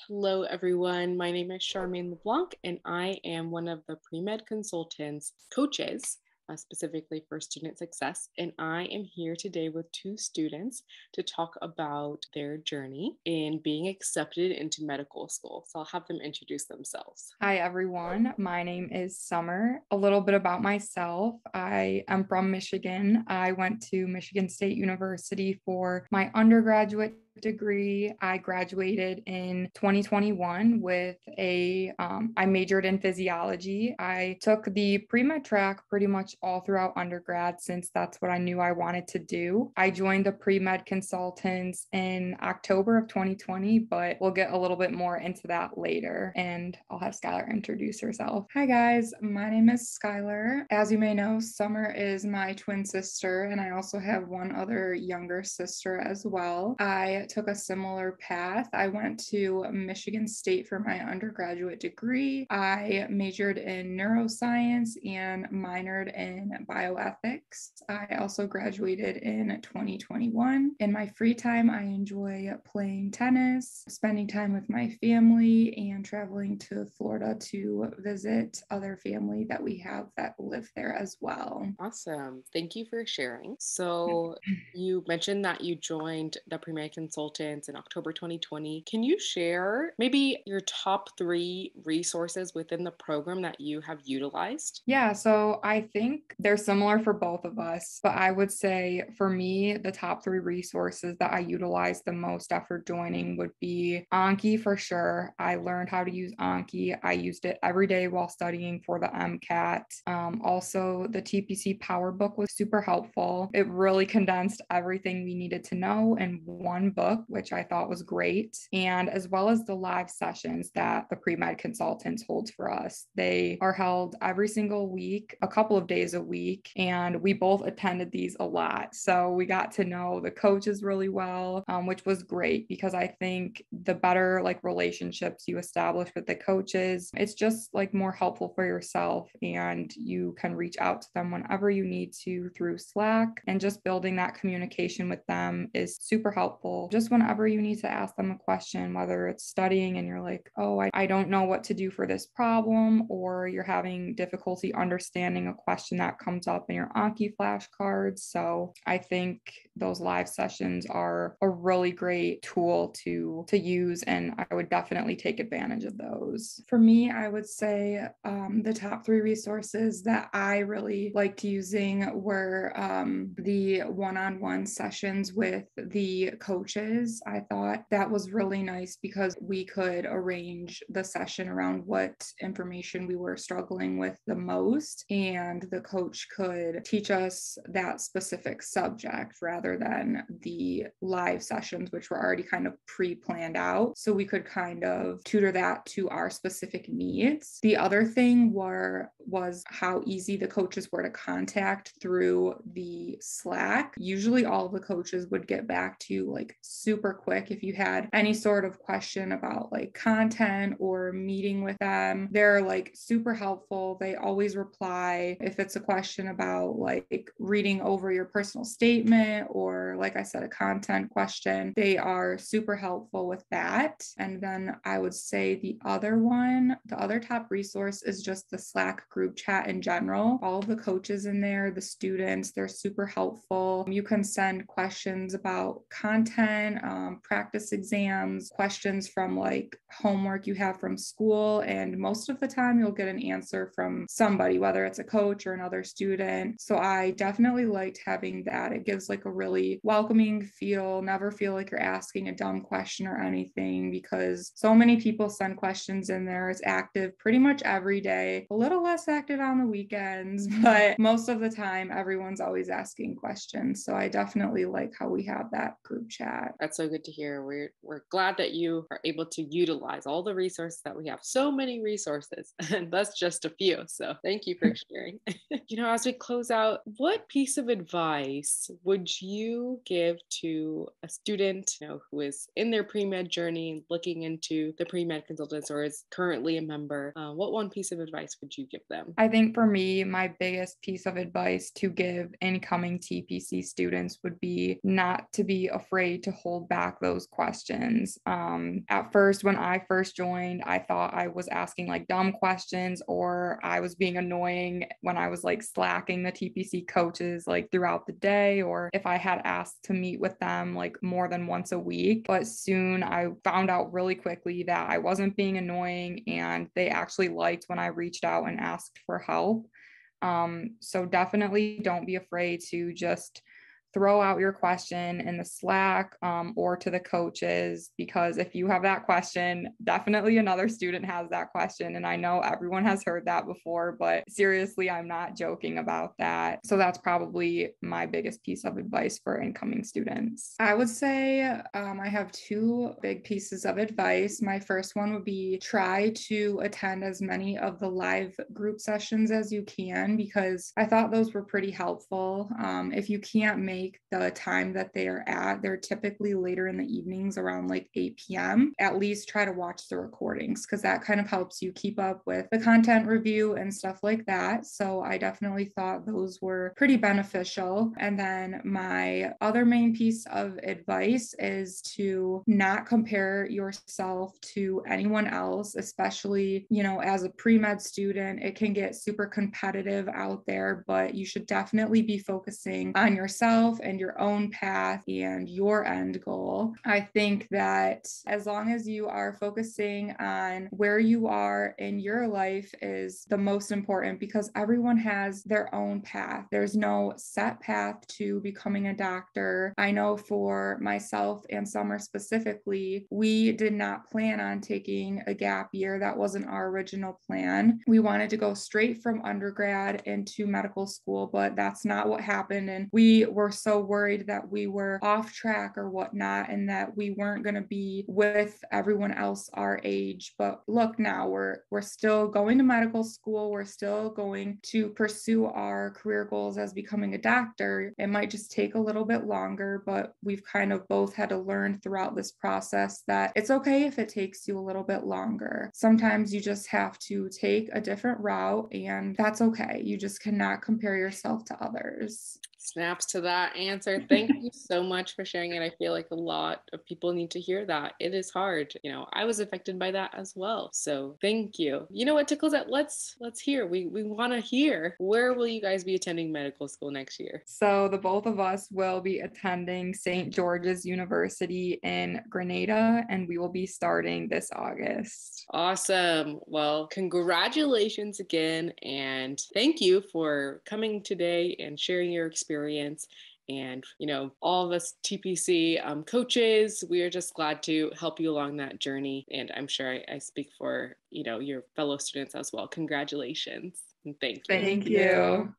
Hello, everyone. My name is Charmaine LeBlanc, and I am one of the Premed Consultants coaches, specifically for student success. And I am here today with two students to talk about their journey in being accepted into medical school. So I'll have them introduce themselves. Hi, everyone. My name is Summer. A little bit about myself. I am from Michigan. I went to Michigan State University for my undergraduate degree. I graduated in 2021 with I majored in physiology. I took the pre-med track pretty much all throughout undergrad since that's what I knew I wanted to do. I joined the Premed Consultants in October of 2020, but we'll get a little bit more into that later. And I'll have Skylar introduce herself. Hi, guys. My name is Skylar. As you may know, Summer is my twin sister, and I also have one other younger sister as well. I took a similar path. I went to Michigan State for my undergraduate degree. I majored in neuroscience and minored in bioethics. I also graduated in 2021. In my free time, I enjoy playing tennis, spending time with my family, and traveling to Florida to visit other family that we have that live there as well. Awesome. Thank you for sharing. So you mentioned that you joined the Premier Consultants in October 2020. Can you share maybe your top three resources within the program that you have utilized? Yeah, so I think they're similar for both of us, but I would say for me, the top three resources that I utilized the most after joining would be Anki for sure. I learned how to use Anki. I used it every day while studying for the MCAT. Also, the TPC Power Book was super helpful. It really condensed everything we needed to know in one book, which I thought was great. And as well as the live sessions that the Premed Consultants holds for us. They are held every single week, a couple of days a week, and we both attended these a lot. So we got to know the coaches really well, which was great because I think the better relationships you establish with the coaches, it's just more helpful for yourself, and you can reach out to them whenever you need to through Slack, and just building that communication with them is super helpful. Just whenever you need to ask them a question, whether it's studying and you're like, oh, I don't know what to do for this problem, or you're having difficulty understanding a question that comes up in your Anki flashcards. So I think those live sessions are a really great tool to use, and I would definitely take advantage of those. For me, I would say the top three resources that I really liked using were the one-on-one sessions with the coaches. I thought that was really nice because we could arrange the session around what information we were struggling with the most, and the coach could teach us that specific subject rather than the live sessions, which were already kind of pre-planned out. So we could kind of tutor that to our specific needs. The other thing was how easy the coaches were to contact through the Slack. Usually all of the coaches would get back to you super quick if you had any sort of question about content or meeting with them. They're super helpful. They always reply. If it's a question about reading over your personal statement, or like I said, a content question, they are super helpful with that. And then I would say the other top resource is just the Slack group chat in general. All of the coaches in there, the students, they're super helpful. You can send questions about content, practice exams, questions from homework you have from school, and most of the time you'll get an answer from somebody, whether it's a coach or another student. So I definitely liked having that. It gives a really welcoming feel, never feel like you're asking a dumb question or anything, because so many people send questions in there. It's active pretty much every day, a little less active on the weekends, but most of the time everyone's always asking questions. So I definitely like how we have that group chat. That's so good to hear. We're glad that you are able to utilize all the resources that we have. So many resources, and that's just a few. So thank you for sharing. As we close out, what piece of advice would you give to a student, who is in their pre-med journey, looking into the pre-med consultants, or is currently a member? What one piece of advice would you give them? I think for me, my biggest piece of advice to give incoming TPC students would be not to be afraid to hold back those questions. At first, when I first joined, I thought I was asking like dumb questions, or I was being annoying when I was like slacking the TPC coaches like throughout the day, or if I had asked to meet with them like more than once a week. But soon I found out really quickly that I wasn't being annoying, and they actually liked when I reached out and asked for help. So definitely don't be afraid to just throw out your question in the Slack, or to the coaches, because if you have that question, definitely another student has that question. And I know everyone has heard that before, but seriously, I'm not joking about that. So that's probably my biggest piece of advice for incoming students. I would say I have two big pieces of advice. My first one would be try to attend as many of the live group sessions as you can, because I thought those were pretty helpful. If you can't make the time that they are at, they're typically later in the evenings around like 8 p.m. At least try to watch the recordings, because that kind of helps you keep up with the content review and stuff like that. So I definitely thought those were pretty beneficial. And then my other main piece of advice is to not compare yourself to anyone else, especially, as a pre-med student. It can get super competitive out there, but you should definitely be focusing on yourself and your own path and your end goal. I think that as long as you are focusing on where you are in your life is the most important, because everyone has their own path. There's no set path to becoming a doctor. I know for myself and Summer specifically, we did not plan on taking a gap year. That wasn't our original plan. We wanted to go straight from undergrad into medical school, but that's not what happened. And we were so worried that we were off track or whatnot, and that we weren't going to be with everyone else our age. But look, now we're still going to medical school. We're still going to pursue our career goals as becoming a doctor. It might just take a little bit longer, but we've kind of both had to learn throughout this process that it's okay if it takes you a little bit longer. Sometimes you just have to take a different route, and that's okay. You just cannot compare yourself to others. Snaps to that answer. Thank you so much for sharing it. I feel like a lot of people need to hear that. It is hard. I was affected by that as well. So thank you. You know what, to close out, let's hear. We want to hear, where will you guys be attending medical school next year? So the both of us will be attending St. George's University in Grenada, and we will be starting this August. Awesome. Well, congratulations again. And thank you for coming today and sharing your experience. And, all of us TPC coaches, we are just glad to help you along that journey. And I'm sure I speak for, your fellow students as well. Congratulations. And thank you. Thank you.